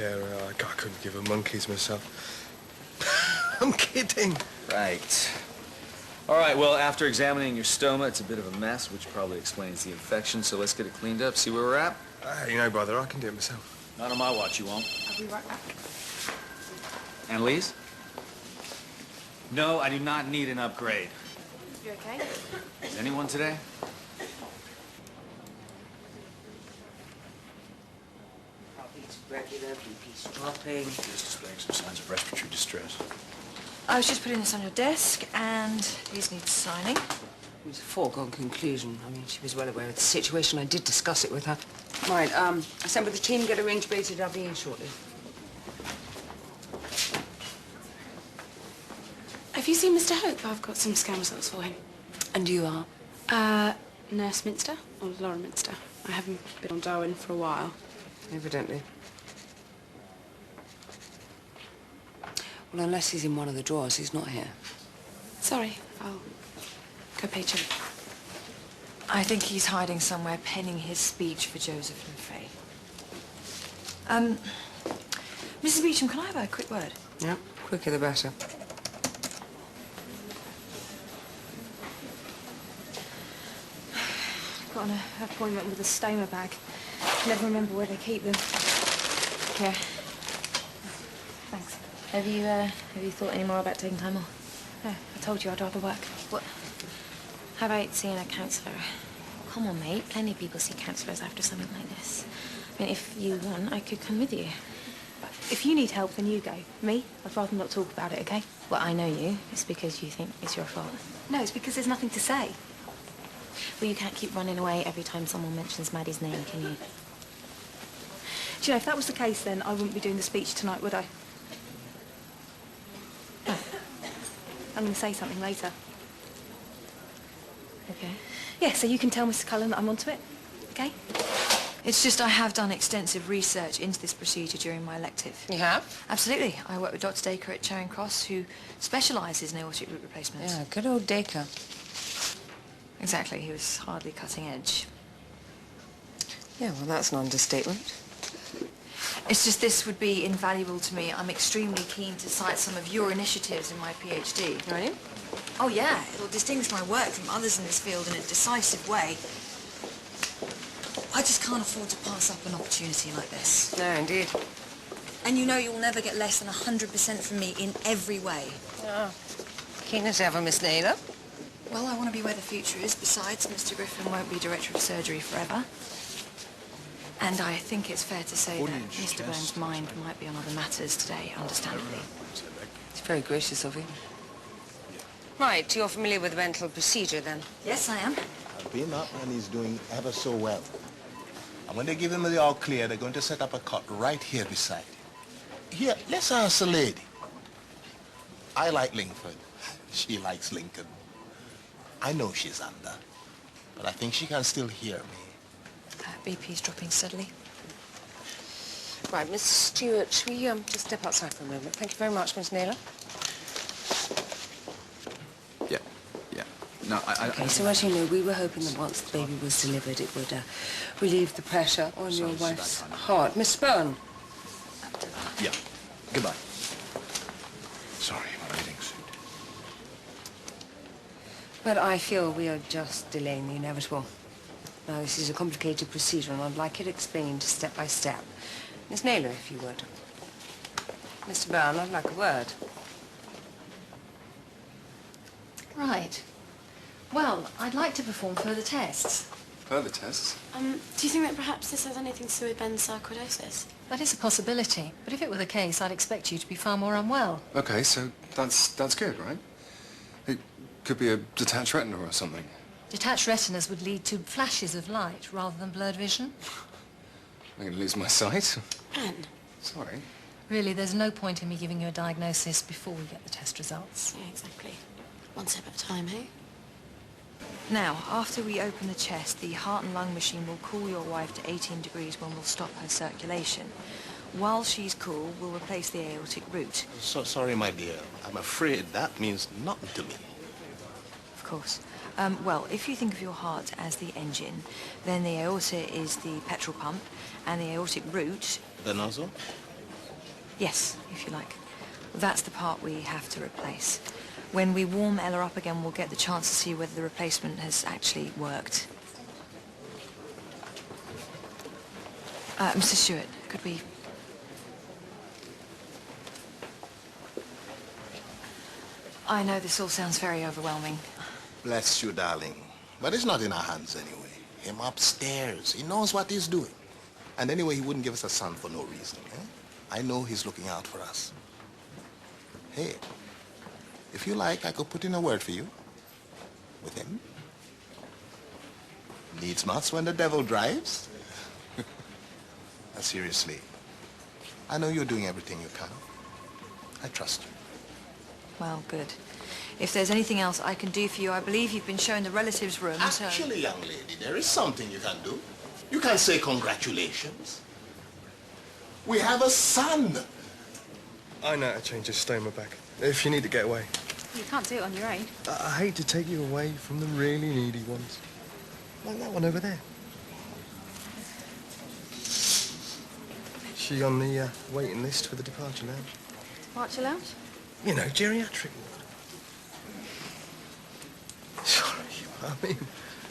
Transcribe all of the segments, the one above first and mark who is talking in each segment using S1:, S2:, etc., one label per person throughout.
S1: care. I couldn't give her monkeys myself. I'm kidding.
S2: Right. All right, well, after examining your stoma, it's a bit of a mess, which probably explains the infection, so let's get it cleaned up, see where we're at.
S1: You know, brother, I can do it myself.
S2: Not on my watch, you won't.
S3: I'll be right back.
S2: Annalise? No, I do not need an upgrade.
S3: You okay?
S2: Is anyone today?
S4: Heartbeat's regular, BP's dropping.
S2: He's displaying some signs of respiratory distress.
S3: I was just putting this on your desk, and these need signing.
S4: It was a foregone conclusion. I mean, she was well aware of the situation. I did discuss it with her. Right, assemble the team, get her intubated. I'll be in shortly.
S5: Have you seen Mr. Hope? I've got some scan results for him.
S4: And you are?
S5: Nurse Minster or Laura Minster. I haven't been on Darwin for a while.
S4: Evidently. Well, unless he's in one of the drawers, he's not here.
S5: Sorry, I'll go page him.
S3: I think he's hiding somewhere, penning his speech for Joseph and Faye. Mrs. Beecham, can I have a quick word?
S4: Yeah, quicker the better.
S5: Got an appointment with a stoma bag. Never remember where they keep them.
S3: Here.
S5: Thanks.
S6: Have you thought any more about taking time off?
S5: No, I told you I'd rather work.
S6: What? How about seeing a counsellor? Come on, mate. Plenty of people see counsellors after something like this. I mean, if you want, I could come with you.
S5: But if you need help, then you go. Me, I'd rather not talk about it, okay?
S6: Well, I know you. It's because you think it's your fault.
S5: No, it's because there's nothing to say.
S6: Well, you can't keep running away every time someone mentions Maddie's name, can you?
S5: Do you know, if that was the case, then I wouldn't be doing the speech tonight, would I? No. I'm going to say something later.
S6: Okay.
S5: Yeah, so you can tell Mr. Cullen that I'm onto it, okay?
S3: It's just I have done extensive research into this procedure during my elective.
S4: You have?
S3: Absolutely. I work with Dr. Dacre at Charing Cross, who specialises in aortic root replacements.
S4: Yeah, good old Dacre.
S3: Exactly. He was hardly cutting edge.
S4: Yeah, well, that's an understatement.
S3: It's just this would be invaluable to me. I'm extremely keen to cite some of your initiatives in my PhD.
S4: Are you?
S3: Oh, yeah. It'll distinguish my work from others in this field in a decisive way. I just can't afford to pass up an opportunity like this.
S4: No, indeed.
S3: And you know you'll never get less than 100% from me in every way.
S4: Oh. Keen as ever, Miss Naylor.
S3: Well, I want to be where the future is. Besides, Mr. Griffin won't be Director of Surgery forever. And I think it's fair to say that Mr. Burns' mind might be on other matters today, understandably.
S4: It's very gracious of you. Right, you're familiar with the mental procedure, then?
S3: Yes, I am.
S7: I've been up and he's doing ever so well. And when they give him the all clear, they're going to set up a cot right here beside him. Here, let's ask the lady. I like Lingford. She likes Lincoln. I know she's under, but I think she can still hear me.
S3: BP's dropping steadily.
S4: Right, Miss Stewart, should we just step outside for a moment? Thank you very much, Miss Naylor.
S2: Yeah. No,
S4: Okay, so as you know, we were hoping that once the baby was delivered, it would relieve the pressure on your wife's heart. Miss Byrne.
S2: Yeah. Goodbye. Sorry, my bathing suit.
S4: But I feel we are just delaying the inevitable. Now, this is a complicated procedure, and I'd like it explained step by step. Miss Naylor, if you would. Mr. Byrne, I'd like a word.
S3: Right. Well, I'd like to perform further tests.
S2: Further tests?
S5: Do you think that perhaps this has anything to do with Ben's sarcoidosis?
S8: That is a possibility, but if it were the case, I'd expect you to be far more unwell.
S2: Okay, so that's good, right? It could be a detached retina or something.
S8: Detached retinas would lead to flashes of light rather than blurred vision.
S2: I'm going to lose my sight.
S5: Anne.
S2: Sorry.
S8: Really, there's no point in me giving you a diagnosis before we get the test results.
S5: Yeah, exactly. One step at a time, eh?
S3: Now, after we open the chest, the heart and lung machine will cool your wife to 18 degrees when we'll stop her circulation. While she's cool, we'll replace the aortic root.
S7: So sorry, my dear. I'm afraid that means nothing to me.
S3: Of course. Well, if you think of your heart as the engine, then the aorta is the petrol pump, and the aortic root...
S7: The nozzle?
S3: Yes, if you like. That's the part we have to replace. When we warm Ella up again, we'll get the chance to see whether the replacement has actually worked. Mr. Stewart, could we... I know this all sounds very overwhelming.
S7: Bless you, darling. But it's not in our hands anyway. Him upstairs. He knows what he's doing. And anyway, he wouldn't give us a son for no reason. Eh? I know he's looking out for us. Hey, if you like, I could put in a word for you. With him. Needs must when the devil drives. Seriously, I know you're doing everything you can. I trust you.
S3: Well, good. If there's anything else I can do for you, I believe you've been shown the relatives' room, so...
S7: Actually, young lady, there is something you can do. You can say congratulations. We have a son.
S1: I know how to change his stoma back, if you need to get away.
S5: You can't do it on your own.
S1: I hate to take you away from the really needy ones. Like that one over there. She on the waiting list for the departure lounge.
S5: Departure lounge?
S1: You know, geriatric ward. Sorry, I mean,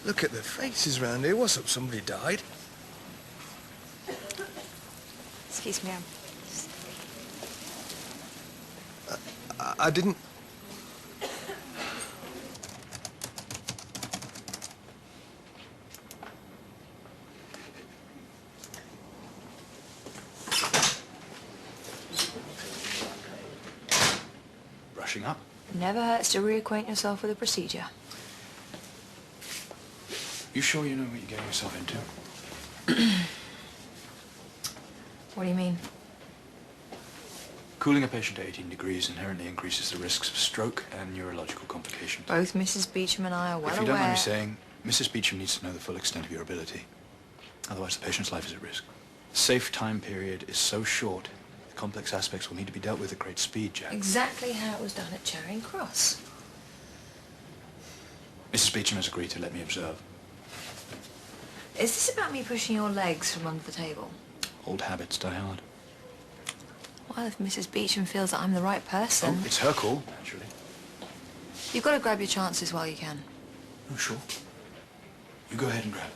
S1: look at the faces round here. What's up, somebody died?
S3: Excuse me,
S1: I didn't...
S9: Brushing up.
S3: Never hurts to reacquaint yourself with a procedure.
S9: You sure you know what you're getting yourself into?
S3: What do you mean?
S9: Cooling a patient to 18 degrees inherently increases the risks of stroke and neurological complications.
S3: Both Mrs. Beecham and I are well aware...
S9: If you don't mind me saying, Mrs. Beecham needs to know the full extent of your ability. Otherwise, the patient's life is at risk. The safe time period is so short, the complex aspects will need to be dealt with at great speed, Jack.
S3: Exactly how it was done at Charing Cross.
S9: Mrs. Beecham has agreed to let me observe.
S3: Is this about me pushing your legs from under the table?
S9: Old habits die hard.
S3: Well, if Mrs. Beecham feels that I'm the right person...
S9: Oh, it's her call, naturally.
S3: You've got to grab your chances while you can.
S9: Oh, sure. You go ahead and grab it.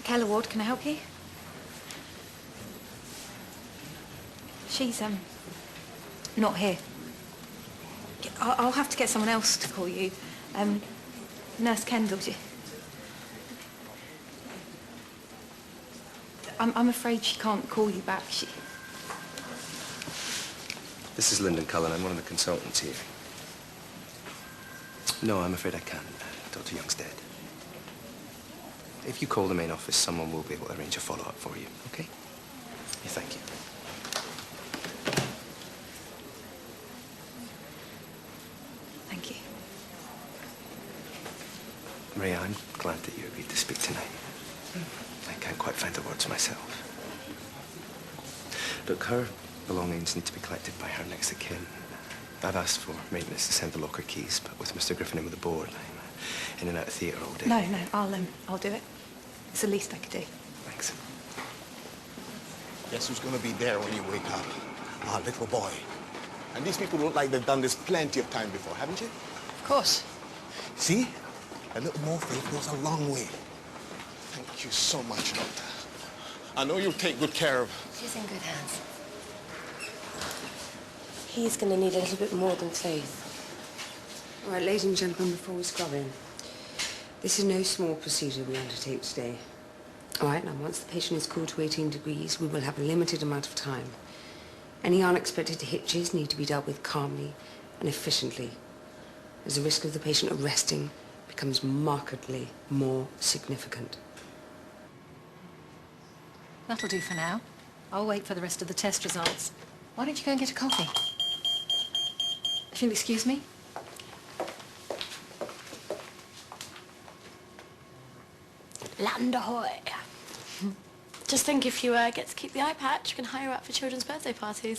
S5: Keller Ward, can I help you? She's,
S3: Not here.
S5: I'll have to get someone else to call you. Nurse Kendall, I'm afraid she can't call you back.
S10: This is Lyndon Cullen. I'm one of the consultants here. No, I'm afraid I can't. Dr. Young's dead. If you call the main office, someone will be able to arrange a follow-up for you, okay? Yeah, thank you.
S3: Thank you.
S10: Maria, I'm glad that you agreed to speak tonight. I can't quite find the words myself. Look, her belongings need to be collected by her next of kin. I've asked for maintenance to send the locker keys, but with Mr. Griffin in with the board, I'm in and out of theatre all day.
S5: No, I'll do it. It's the least I could do.
S10: Thanks.
S7: Guess who's going to be there when you wake up? Our little boy. And these people look like they've done this plenty of time before, haven't you?
S3: Of course.
S7: See? A little more faith goes a long way. Thank you so much, Doctor. I know you'll take good care of...
S4: She's in good hands. He's going to need a little bit more than faith. All right, ladies and gentlemen, before we scrub in, this is no small procedure we undertake today. All right, now once the patient is cooled to 18 degrees, we will have a limited amount of time. Any unexpected hitches need to be dealt with calmly and efficiently, as the risk of the patient arresting becomes markedly more significant.
S8: That'll do for now. I'll wait for the rest of the test results. Why don't you go and get a coffee?
S5: If you'll excuse me. Land ahoy. Just think if you get to keep the eye patch, you can hire her out for children's birthday parties.